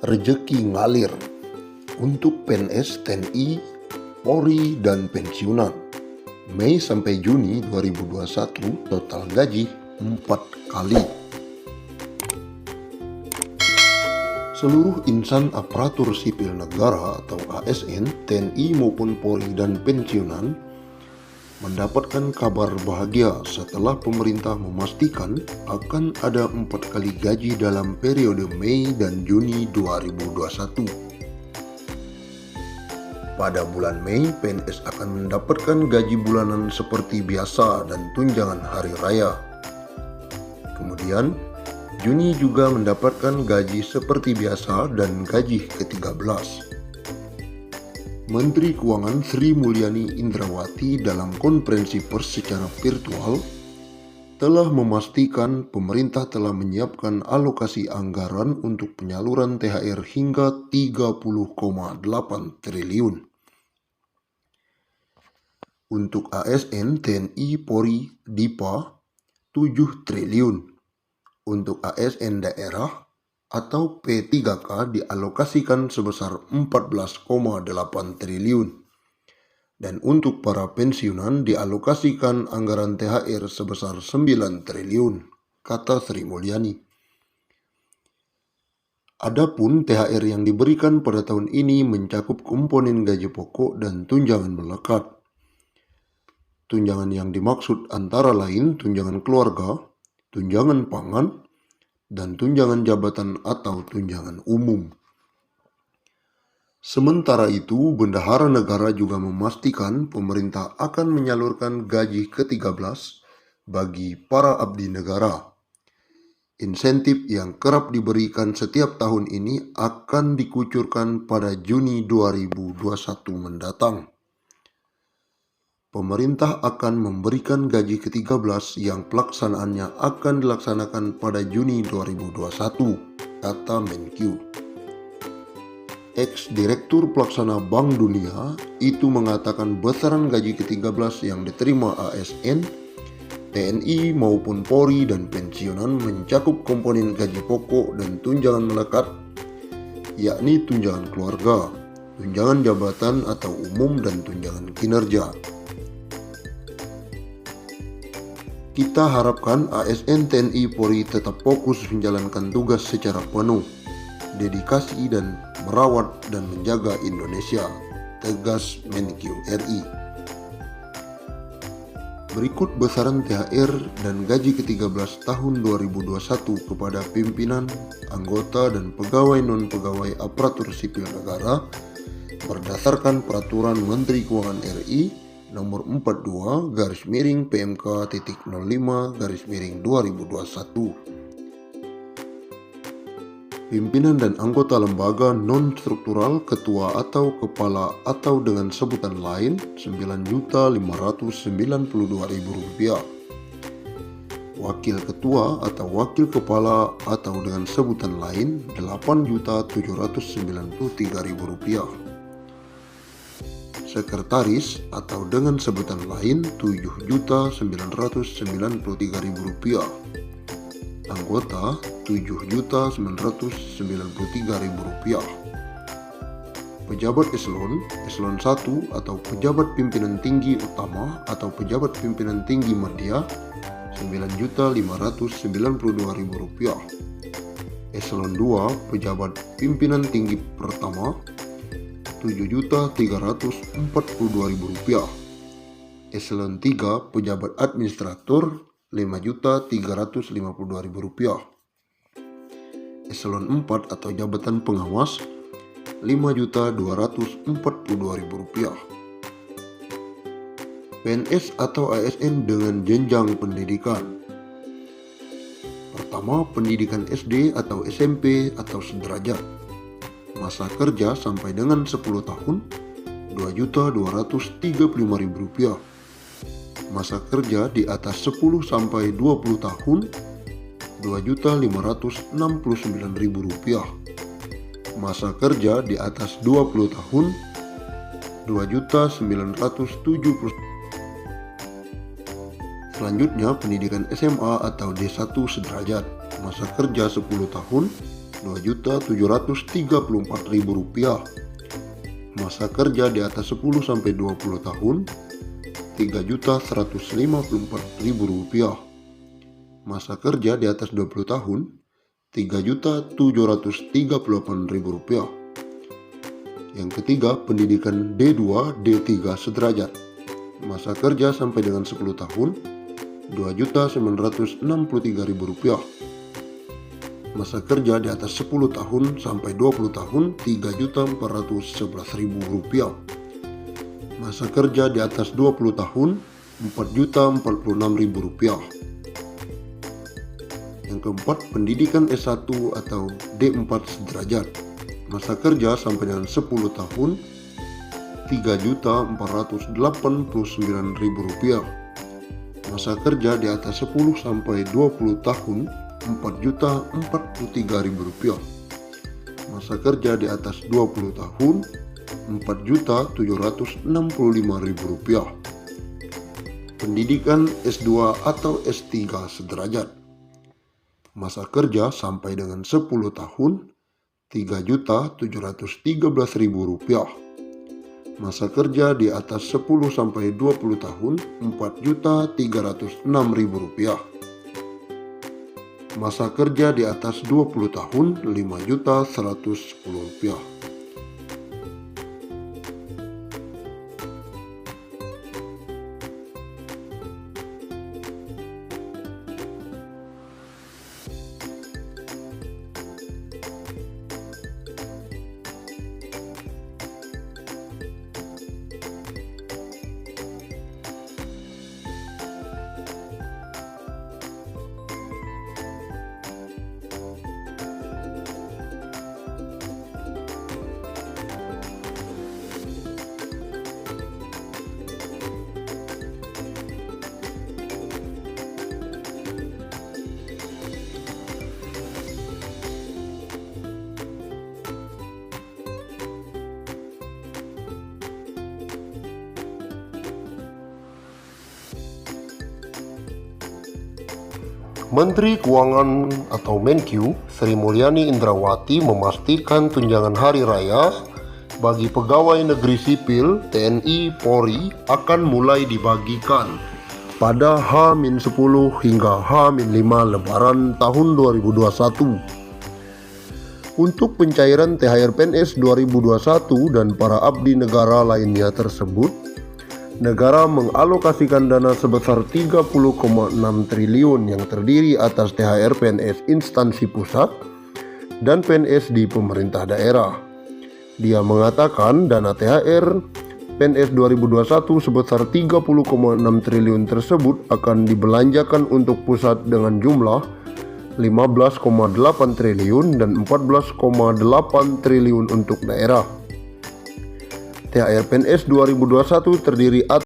Rezeki ngalir untuk PNS, TNI, Polri, dan pensiunan. Mei sampai Juni 2021 total gaji 4 kali. Seluruh insan aparatur sipil negara atau ASN, TNI maupun Polri dan pensiunan mendapatkan kabar bahagia setelah pemerintah memastikan akan ada 4 kali gaji dalam periode Mei dan Juni 2021. Pada bulan Mei, PNS akan mendapatkan gaji bulanan seperti biasa dan tunjangan hari raya. Kemudian, Juni juga mendapatkan gaji seperti biasa dan gaji ke-13. Menteri Keuangan Sri Mulyani Indrawati dalam konferensi pers secara virtual telah memastikan pemerintah telah menyiapkan alokasi anggaran untuk penyaluran THR hingga 30,8 triliun. Untuk ASN, TNI, Polri, DIPA 7 triliun. Untuk ASN daerah atau P3K dialokasikan sebesar 14,8 triliun. Dan untuk para pensiunan dialokasikan anggaran THR sebesar 9 triliun, kata Sri Mulyani. Adapun THR yang diberikan pada tahun ini mencakup komponen gaji pokok dan tunjangan melekat. Tunjangan yang dimaksud antara lain tunjangan keluarga, tunjangan pangan, dan tunjangan jabatan atau tunjangan umum. Sementara itu, Bendahara Negara juga memastikan pemerintah akan menyalurkan gaji ke-13 bagi para abdi negara. Insentif yang kerap diberikan setiap tahun ini akan dikucurkan pada Juni 2021 mendatang. Pemerintah akan memberikan gaji ke-13 yang pelaksanaannya akan dilaksanakan pada Juni 2021, kata Menkyu. Ex-Direktur Pelaksana Bank Dunia itu mengatakan besaran gaji ke-13 yang diterima ASN, TNI maupun Polri dan pensiunan mencakup komponen gaji pokok dan tunjangan melekat, yakni tunjangan keluarga, tunjangan jabatan atau umum, dan tunjangan kinerja. Kita harapkan ASN, TNI, Polri tetap fokus menjalankan tugas secara penuh, dedikasi dan merawat dan menjaga Indonesia, tegas Menkyu RI. Berikut besaran THR dan gaji ke-13 tahun 2021 kepada pimpinan, anggota, dan pegawai non-pegawai aparatur sipil negara berdasarkan Peraturan Menteri Keuangan RI Nomor 42/PMK.05/2021. Pimpinan dan anggota lembaga non-struktural, ketua atau kepala atau dengan sebutan lain Rp9.592.000. Wakil ketua atau wakil kepala atau dengan sebutan lain Rp8.793.000. Sekretaris atau dengan sebutan lain Rp7.993.000. Anggota Rp7.993.000. Pejabat eselon 1 atau pejabat pimpinan tinggi utama atau pejabat pimpinan tinggi media Rp9.592.000. Eselon 2 pejabat pimpinan tinggi pertama Rp7.342.000. Eselon 3 pejabat administrator Rp5.352.000. Eselon 4 atau jabatan pengawas Rp5.242.000. PNS atau ASN dengan jenjang pendidikan. Pertama, pendidikan SD atau SMP atau sederajat. Masa kerja sampai dengan 10 tahun Rp2.235.000. Masa kerja di atas 10 sampai 20 tahun Rp2.569.000. Masa kerja di atas 20 tahun Rp2.970. Selanjutnya pendidikan SMA atau D1 sederajat. Masa kerja 10 tahun Rp2.734.000. Masa kerja di atas 10-20 tahun Rp3.154.000. Masa kerja di atas 20 tahun Rp3.738.000. Yang ketiga, pendidikan D2, D3 sederajat. Masa kerja sampai dengan 10 tahun Rp2.963.000. Masa kerja di atas 10 tahun sampai 20 tahun Rp3.411.000. Masa kerja di atas 20 tahun Rp4.046.000. Yang keempat, pendidikan S1 atau D4 sederajat. Masa kerja sampai dengan 10 tahun Rp3.489.000. Masa kerja di atas 10 sampai 20 tahun Rp4.043.000. Masa kerja di atas 20 tahun Rp4.765.000. Pendidikan S2 atau S3 sederajat. Masa kerja sampai dengan 10 tahun Rp3.713.000. Masa kerja di atas 10 sampai 20 tahun Rp4.306.000. Masa kerja di atas 20 tahun Rp5.110.000. Menteri Keuangan atau Menkyu Sri Mulyani Indrawati memastikan tunjangan hari raya bagi pegawai negeri sipil TNI Polri akan mulai dibagikan pada H-10 hingga H-5 Lebaran tahun 2021. Untuk pencairan THR PNS 2021 dan para abdi negara lainnya tersebut, negara mengalokasikan dana sebesar 30,6 triliun yang terdiri atas THR PNS instansi pusat dan PNS di pemerintah daerah. Dia mengatakan dana THR PNS 2021 sebesar 30,6 triliun tersebut akan dibelanjakan untuk pusat dengan jumlah 15,8 triliun dan 14,8 triliun untuk daerah. THR PNS 2021 terdiri atas